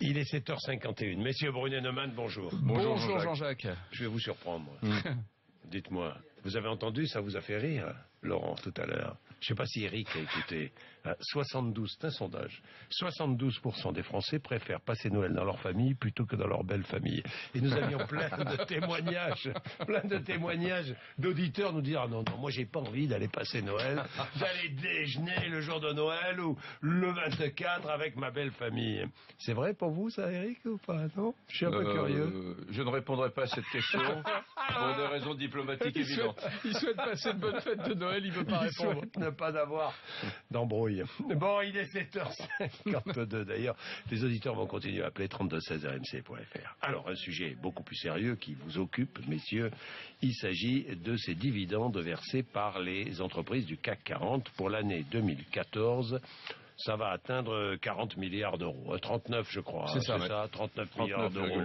Il est 7h51. Messieurs Brunet Neumann, bonjour. Bonjour Jean-Jacques. Je vais vous surprendre. Dites-moi, vous avez entendu, ça vous a fait rire, Laurent, tout à l'heure. Je ne sais pas si Eric a écouté. 72, c'est un sondage. 72% des Français préfèrent passer Noël dans leur famille plutôt que dans leur belle famille. Et nous avions plein de témoignages d'auditeurs nous dire, ah non, moi j'ai pas envie d'aller passer Noël, d'aller déjeuner le jour de Noël ou le 24 avec ma belle famille. C'est vrai pour vous ça, Eric, ou pas? Non? Je suis un peu curieux. Je ne répondrai pas à cette question pour des raisons diplomatiques évidentes. Il souhaite passer de bonnes fêtes de Noël, il ne peut pas répondre. Il souhaite ne pas avoir d'embrouille. Bon, il est 7h52 d'ailleurs. Les auditeurs vont continuer à appeler 3216rmc.fr. Alors, un sujet beaucoup plus sérieux qui vous occupe, messieurs. Il s'agit de ces dividendes versés par les entreprises du CAC 40 pour l'année 2014. Ça va atteindre 40 milliards d'euros. 39, je crois. C'est ça, 39 milliards d'euros.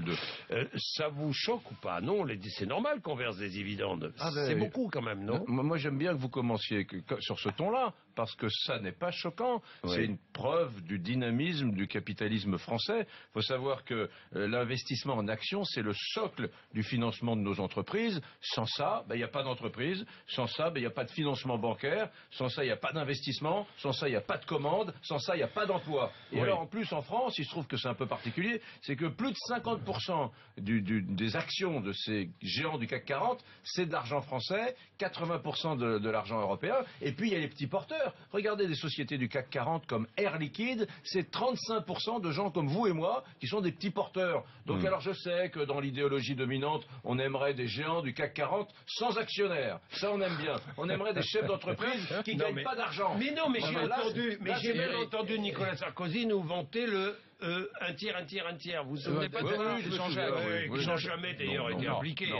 Ça vous choque ou pas? Non, c'est normal qu'on verse des dividendes. C'est beaucoup quand même, non? Moi, j'aime bien que vous commenciez sur ce ton-là, parce que ça n'est pas choquant. Oui. C'est une preuve du dynamisme du capitalisme français. Il faut savoir que l'investissement en actions, c'est le socle du financement de nos entreprises. Sans ça, il n'y a pas d'entreprise. Sans ça, il n'y a pas de financement bancaire. Sans ça, il n'y a pas d'investissement. Sans ça, il n'y a pas de commande. Sans ça, il n'y a pas d'emploi. Et alors, en plus, en France, il se trouve que c'est un peu particulier, c'est que plus de 50% des actions de ces géants du CAC 40, c'est de l'argent français, 80% de l'argent européen, et puis il y a les petits porteurs. Regardez des sociétés du CAC 40 comme Air Liquide, c'est 35% de gens comme vous et moi qui sont des petits porteurs. Donc alors je sais que dans l'idéologie dominante, on aimerait des géants du CAC 40 sans actionnaires. Ça, on aime bien. On aimerait des chefs d'entreprise qui ne gagnent pas d'argent. Mais non, mais j'ai entendu Nicolas Sarkozy nous vanter le un tiers. Vous vous souvenez pas de ça? Jean-Jacques. Qui n'ont jamais d'ailleurs été impliqués.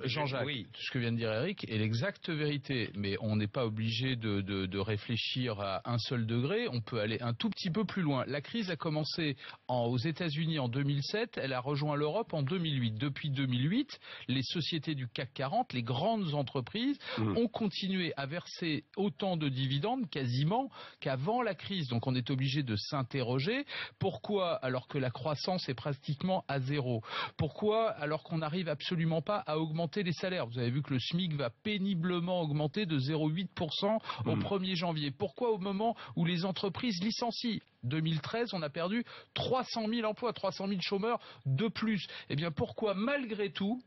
Jean-Jacques, ce que vient de dire Eric est l'exacte vérité, mais on n'est pas obligé de réfléchir à un seul degré, on peut aller un tout petit peu plus loin. La crise a commencé aux États-Unis en 2007, elle a rejoint l'Europe en 2008. Depuis 2008, les sociétés du CAC 40, les grandes entreprises, ont continué à verser autant de dividendes quasiment qu'avant la crise. Donc on est obligé de s'interroger. Pourquoi, alors que la croissance est pratiquement à zéro? Pourquoi, alors qu'on n'arrive absolument pas à augmenter les salaires? Vous avez vu que le SMIC va péniblement augmenter de 0,8% au 1er janvier. Pourquoi, au moment où les entreprises licencient? 2013, on a perdu 300 000 emplois, 300 000 chômeurs de plus. Eh bien, pourquoi, malgré tout,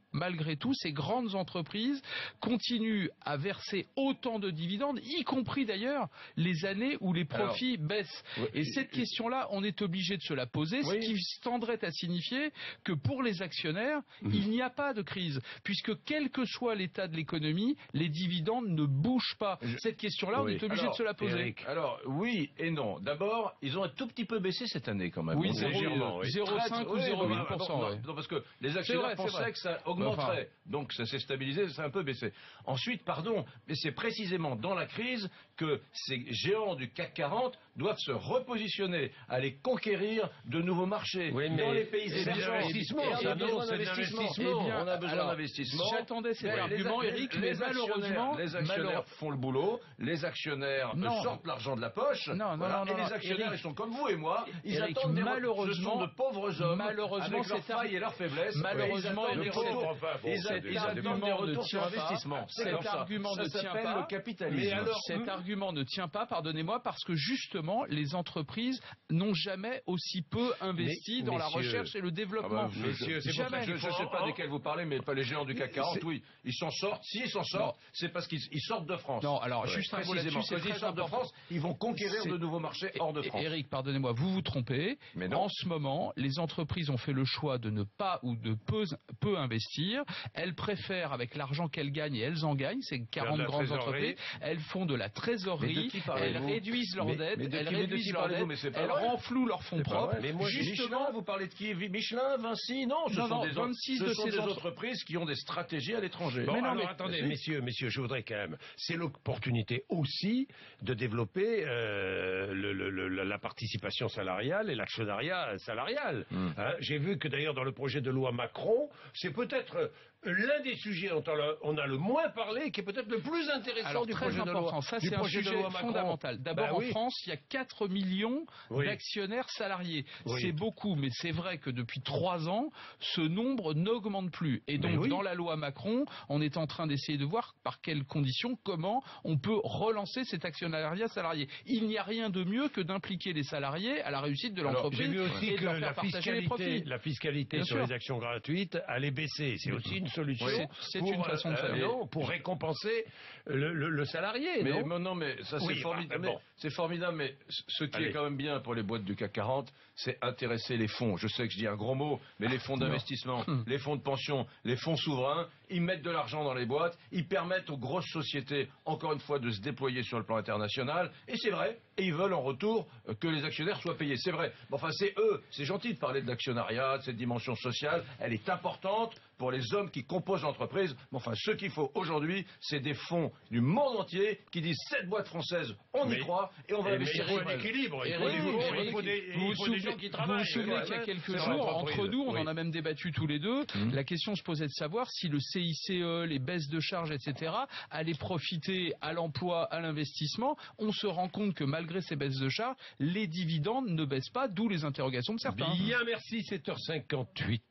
ces grandes entreprises continuent à verser autant de dividendes, y compris d'ailleurs les années où les profits baissent? Et cette question-là, on est obligé de se la poser, ce qui tendrait à signifier que pour les actionnaires, il n'y a pas de crise, puisque quel que soit l'état de l'économie, les dividendes ne bougent pas. Cette question-là, on est obligé de se la poser. Eric, alors, oui et non. D'abord, ils ont un tout petit peu baissé cette année quand même. Oui, légèrement. 0,5 ou 0,8%. Non, parce que les actionnaires pensaient que ça augmenterait. Donc ça s'est stabilisé, ça a un peu baissé. Ensuite, mais c'est précisément dans la crise que ces géants du CAC 40 doivent se repositionner, aller conquérir de nouveaux marchés dans les pays émergents. On a besoin d'investissement. J'attendais cet argument, Eric, mais malheureusement, les actionnaires font le boulot, les actionnaires sortent l'argent de la poche, et les actionnaires, ils sont comme vous et moi, ils attendent ce sont de pauvres hommes, avec leurs failles et leurs faiblesses, malheureusement, ils attendent des retours sur investissement. Cet argument ne tient pas. Le capitalisme. Cet argument ne tient pas, pardonnez-moi, parce que justement, les entreprises n'ont jamais aussi peu investi dans la recherche et le développement. Messieurs, jamais. Je ne sais pas desquels vous parlez, mais pas les géants du CAC 40, oui. Ils s'en sortent. S'ils s'en sortent, c'est parce qu'ils sortent de France. Non, alors, juste un mot là-dessus, c'est très sortent de France, ils vont conquérir de nouveaux marchés hors de France. Eric, pardonnez-moi, vous vous trompez. En ce moment, les entreprises ont fait le choix de ne pas ou de peu investir. Elles préfèrent, avec l'argent qu'elles gagnent, et elles en gagnent, c'est 40 grandes entreprises, elles font de la trésorerie, elles réduisent leurs dettes, elles renflouent leurs fonds propres. Mais moi, justement, vous parlez de qui? Michelin, Vinci? Non, ce sont des entreprises qui ont des stratégies à l'étranger. Bon, alors attendez, messieurs, je voudrais quand même, c'est l'opportunité aussi de développer la partie participation salariale et l'actionnariat salarial. Hein, j'ai vu que d'ailleurs dans le projet de loi Macron, c'est peut-être l'un des sujets dont on a le moins parlé, qui est peut-être le plus intéressant. Alors, du très projet important, de loi. ça c'est un sujet fondamental. D'abord, en France, il y a 4 millions d'actionnaires salariés. C'est beaucoup, mais c'est vrai que depuis 3 ans, ce nombre n'augmente plus. Et donc, dans la loi Macron, on est en train d'essayer de voir par quelles conditions, comment on peut relancer cet actionnariat salarié. Il n'y a rien de mieux que d'impliquer les salariés à la réussite de l'entreprise. J'ai vu aussi et de que leur faire partager les profits. la fiscalité sur les actions gratuites allait baisser. C'est aussi une solution. C'est une façon de faire. Pour récompenser le salarié. Mais ça c'est formidable. C'est formidable, mais ce qui est quand même bien pour les boîtes du CAC 40, c'est intéresser les fonds. Je sais que je dis un gros mot, mais les fonds d'investissement, les fonds de pension, les fonds souverains, ils mettent de l'argent dans les boîtes, ils permettent aux grosses sociétés, encore une fois, de se déployer sur le plan international, et c'est vrai, et ils veulent en retour que les actionnaires soient payés. C'est vrai. Mais enfin, c'est eux. C'est gentil de parler de l'actionnariat, de cette dimension sociale. Elle est importante pour les hommes qui composent l'entreprise. Mais enfin, ce qu'il faut aujourd'hui, c'est des fonds du monde entier qui disent cette boîte française, on y croit et on va investir. Il faut un équilibre. Il faut des gens qui travaillent. Vous vous souvenez qu'il y a quelques jours, entre nous, on en a même débattu tous les deux, la question se posait de savoir si le CICE, les baisses de charges, etc., allaient profiter à l'emploi, à l'investissement. On se rend compte que malgré ces baisses de charges, les dividendes ne baissent pas, d'où les interrogations de certains. Bien, merci, 7h58.